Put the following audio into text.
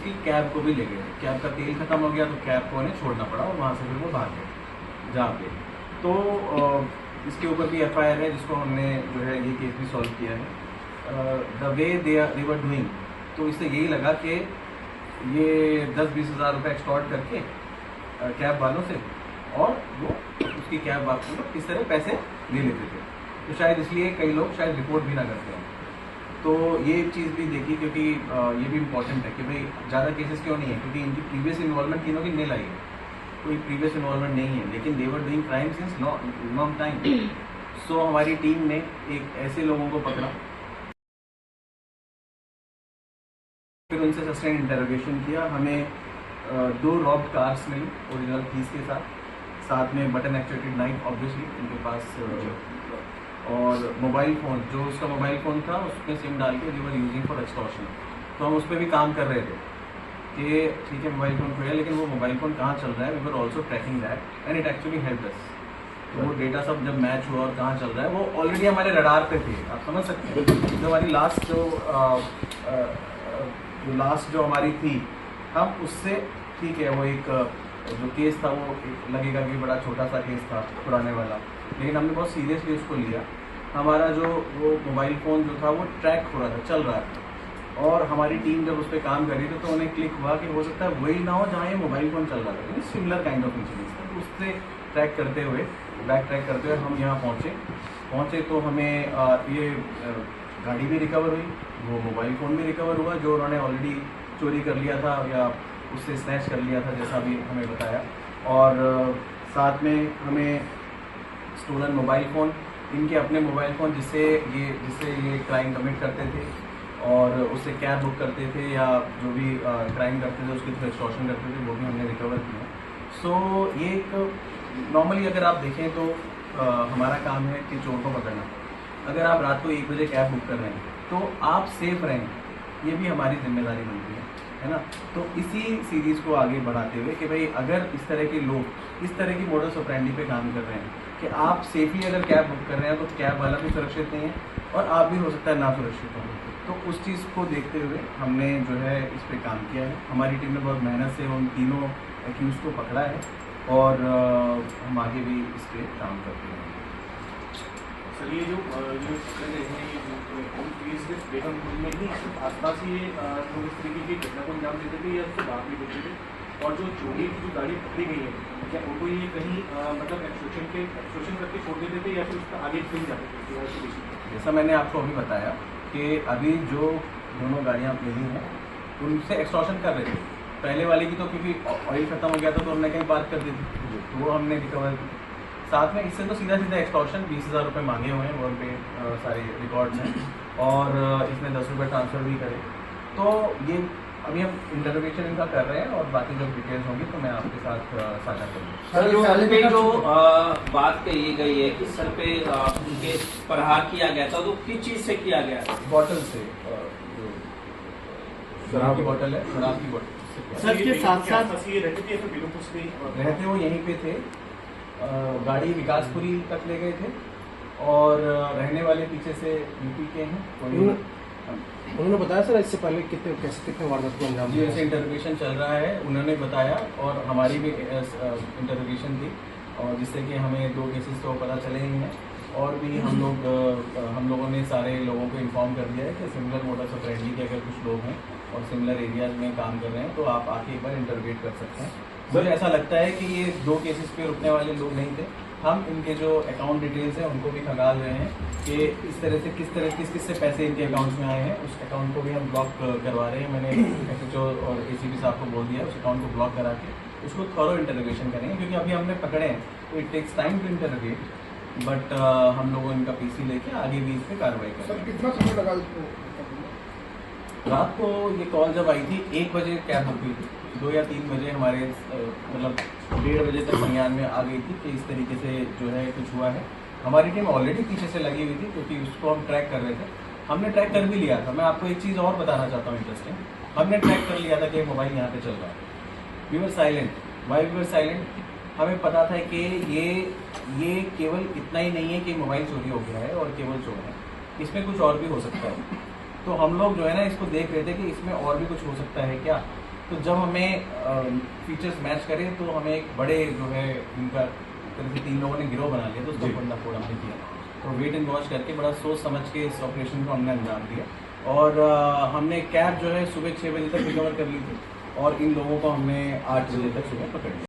उसकी कैब को भी ले गए। कैब का तेल खत्म हो गया तो कैब को उन्हें छोड़ना पड़ा और वहाँ से फिर वो भाग गए जहाँ पे। तो इसके ऊपर भी FIR है जिसको हमने जो है ये केस भी सॉल्व किया है। The way they were doing, तो इससे यही लगा कि ये 10-20 हज़ार रुपये एक्सटॉर्ट करके कैब वालों से और वो उसकी कैब वापस मतलब इस तरह पैसे ले लेते थे। तो शायद इसलिए कई लोग शायद रिपोर्ट भी ना करते हैं। तो ये चीज़ भी देखी क्योंकि ये भी इम्पॉर्टेंट है कि भाई ज़्यादा केसेस क्यों नहीं है, क्योंकि इनकी प्रीवियस इन्वॉल्वमेंट तीनों की नील आई है, कोई प्रीवियस इन्वॉल्वमेंट नहीं है, लेकिन they were doing crime since long time. So हमारी टीम ने एक ऐसे लोगों को पकड़ा, फिर उनसे सस्टेन इंटरोगेशन किया। हमें 2 रॉब्ड कार्स मिली ओरिजिनल कीज के साथ में बटन एक्चुएटेड नाइफ ऑब्वियसली उनके पास, और मोबाइल फ़ोन, जो उसका मोबाइल फ़ोन था उसमें सिम डाल के दे वर यूजिंग फॉर एक्सटॉर्शन। तो हम उस पर भी काम कर रहे थे कि ठीक है मोबाइल फ़ोन खोया, लेकिन वो मोबाइल फ़ोन कहाँ चल रहा है, we were also tracking that and it actually help us. तो वो डेटा सब जब मैच हुआ और कहाँ चल रहा है, वो ऑलरेडी हमारे रडार पे थे, आप समझ सकते हैं। जो हमारी लास्ट जो हमारी थी, हम उससे ठीक है वो एक जो केस था वो लगेगा कि बड़ा छोटा सा केस था पुराने वाला, लेकिन हमने बहुत सीरियसली उसको लिया। हमारा जो वो मोबाइल फ़ोन जो था वो ट्रैक हो रहा था, चल रहा था, और हमारी टीम जब उस पर काम कर रही थी तो उन्हें क्लिक हुआ कि हो सकता है वही ना हो जहाँ ये मोबाइल फ़ोन चल रहा था, सिमिलर काइंड ऑफ इंसिडेंस था। तो उससे ट्रैक करते हुए बैक ट्रैक करते हुए हम यहाँ पहुँचे तो हमें ये गाड़ी भी रिकवर हुई, वो मोबाइल फ़ोन भी रिकवर हुआ जो उन्होंने ऑलरेडी चोरी कर लिया था या उससे स्नैच कर लिया था जैसा भी हमें बताया, और साथ में हमें स्टोलन मोबाइल फ़ोन, इनके अपने मोबाइल फ़ोन जिससे ये क्राइम कमिट करते थे और उससे कैब बुक करते थे या जो भी क्राइम करते थे उसके थ्रू एक्सटॉर्शन करते थे, वो भी हमने रिकवर किया। सो ये एक नॉर्मली अगर आप देखें तो हमारा काम है कि चोर को पकड़ना। अगर आप रात को 1 बजे कैब बुक कर रहे हैं तो आप सेफ रहें, ये भी हमारी जिम्मेदारी बनती है ना। तो इसी सीरीज़ को आगे बढ़ाते हुए कि भाई अगर इस तरह के लोग इस तरह की मॉडस ऑपरेंडी पे काम कर रहे हैं कि आप सेफली अगर कैब बुक कर रहे हैं तो कैब वाला भी सुरक्षित नहीं है और आप भी हो सकता है ना सुरक्षित हों, तो उस चीज़ को देखते हुए हमने जो है इस पर काम किया है। हमारी टीम ने बहुत मेहनत से उन तीनों एक्यूज़ को पकड़ा है और हम आगे भी इस पर काम करते हैं। सर ये जो पकड़ रहे हैं ये जो बेगमपुर में ही आसपास ही लोग इस तरीके की घटना को अंजाम देते थे या उससे बाहर भी देते थे, और जो चोरी की जो गाड़ी पकड़ी गई है क्या उनको ये कहीं मतलब एक्सटॉर्शन करके छोड़ देते थे या फिर उसका आगे फिर जाते थे? जैसा मैंने आपको अभी बताया कि अभी जो दोनों गाड़ियाँ मिली हैं उनसे एक्सटॉर्शन कर रहे थे। पहले वाले की तो क्योंकि ऑयल ख़त्म हो गया था तो हमने कहीं बात कर दी थी, तो वो हमने रिकवर की। साथ में इससे तो सीधा एक्सटॉर्शन 20,000 रुपये मांगे हुए हैं, वो पे सारे रिकॉर्ड्स हैं, और इसने 10 रुपये ट्रांसफ़र भी करे। तो ये अभी हम इंटरोगेशन इनका कर रहे हैं और बाकी जो डिटेल्स होंगी तो मैं आपके साथ साझा करूँगा। सर पे जो बात कही गई है कि सर पे उनके प्रहार किया गया था, तो किस चीज़ से किया गया? बॉटल से, जो शराब की बॉटल है, शराब की बॉटल से। सर के साथ साथ ये रहते थे बेगमपुर से रहते वो यहीं पे थे, गाड़ी विकासपुरी तक ले गए थे और रहने वाले पीछे से यूपी के हैं। उन्होंने बताया सर इससे पहले कितने वारदात को अंजाम दिया? ऐसे इंटरोगेशन चल रहा है, उन्होंने बताया और हमारी भी इंटरोगेशन थी, और जिससे कि हमें 2 केसेस तो पता चले ही हैं, और भी हम लोगों ने सारे लोगों को इन्फॉर्म कर दिया है कि सिमिलर मोडस ऑपरेंडी के अगर कुछ लोग हैं और सिमिलर एरियाज में काम कर रहे हैं तो आप आके एक बार इंटरोगेट कर सकते हैं। मुझे ऐसा लगता है कि ये 2 केसेस पे रुकने वाले लोग नहीं थे। हम इनके जो अकाउंट डिटेल्स हैं उनको भी खंगाल रहे हैं कि इस तरह से किस से पैसे इनके अकाउंट्स में आए हैं, उस अकाउंट को भी हम ब्लॉक करवा रहे हैं। मैंने SHO और ACP साहब को बोल दिया उस अकाउंट को ब्लॉक करा के उसको थॉरो इंटरोगेशन करेंगे, क्योंकि अभी हमने पकड़े हैं तो it takes time to interrogate, but हम लोगों इनका PC लेके आगे भी इस पर कार्रवाई करें। कितना समय लगा? रात को ये कॉल जब आई थी 1 बजे कैब बुक हुई थी, 2 या 3 बजे हमारे मतलब 1:30 बजे तक संज्ञान में आ गई थी कि इस तरीके से जो है कुछ हुआ है। हमारी टीम ऑलरेडी पीछे से लगी हुई थी क्योंकि उसको हम ट्रैक कर रहे थे, हमने ट्रैक कर भी लिया था। मैं आपको एक चीज़ और बताना चाहता हूँ इंटरेस्टिंग, हमने ट्रैक कर लिया था कि मोबाइल यहाँ पे चल रहा है। We were silent. Why we were silent? हमें पता था कि ये केवल इतना ही नहीं है कि मोबाइल चोरी हो गया है और केवल चोर है, इसमें कुछ और भी हो सकता है। तो हम लोग जो है ना इसको देख रहे थे कि इसमें और भी कुछ हो सकता है क्या, तो जब हमें फीचर्स मैच करे तो हमें एक बड़े जो है इनका तरह से 3 लोगों ने गिरोह बना लिया, तो उसको बंदा फोड़ हमने किया। तो वेट एंड वॉच करके बड़ा सोच समझ के इस ऑपरेशन को हमने अंजाम दिया। और हमने कैब जो है सुबह 6 बजे तक रिकवर कर ली थी और इन लोगों को हमने 8 बजे तक सुबह पकड़ लिया।